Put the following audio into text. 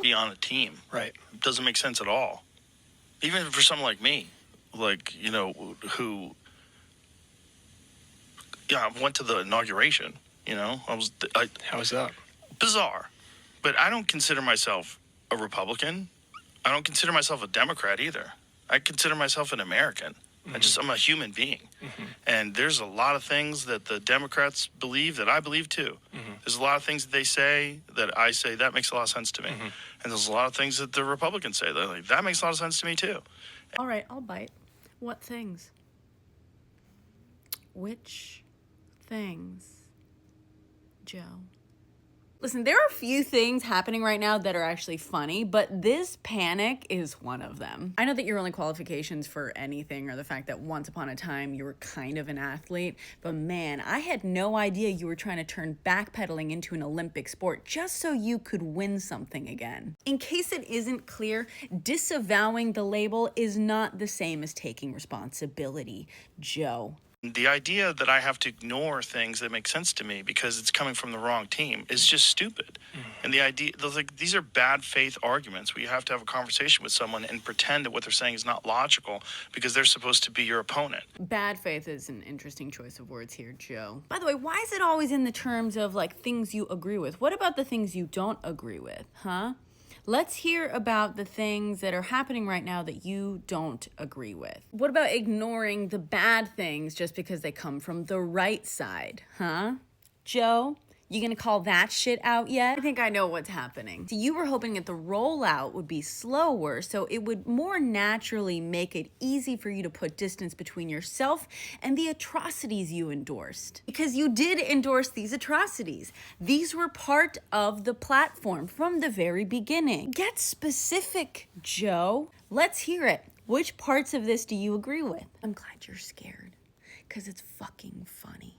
be on a team. Right. It doesn't make sense at all. Even for someone like me, like, you know, who, yeah, I went to the inauguration, you know, How was that? bizarre, but I don't consider myself a Republican. I don't consider myself a Democrat either. I consider myself an American. I'm a human being. And there's a lot of things that the Democrats believe that I believe too. There's a lot of things that they say that I say that makes a lot of sense to me. And there's a lot of things that the Republicans say that like, that makes a lot of sense to me too. All right, I'll bite. What things? Which things, Joe? Listen, there are a few things happening right now that are actually funny, but this panic is one of them. I know that your only qualifications for anything are the fact that once upon a time you were kind of an athlete, but man, I had no idea you were trying to turn backpedaling into an Olympic sport just so you could win something again. In case it isn't clear, disavowing the label is not the same as taking responsibility, Joe. The idea that I have to ignore things that make sense to me because it's coming from the wrong team is just stupid. And the idea, these are bad faith arguments where you have to have a conversation with someone and pretend that what they're saying is not logical because they're supposed to be your opponent. Bad faith is an interesting choice of words here, Joe. By the way, why is it always in the terms of like things you agree with? What about the things you don't agree with, huh? Let's hear about the things that are happening right now that you don't agree with. What about ignoring the bad things just because they come from the right side, huh? Joe, you gonna call that shit out yet? I think I know what's happening. So you were hoping that the rollout would be slower, so it would more naturally make it easy for you to put distance between yourself and the atrocities you endorsed. Because you did endorse these atrocities. These were part of the platform from the very beginning. Get specific, Joe. Let's hear it. Which parts of this do you agree with? I'm glad you're scared, because it's fucking funny.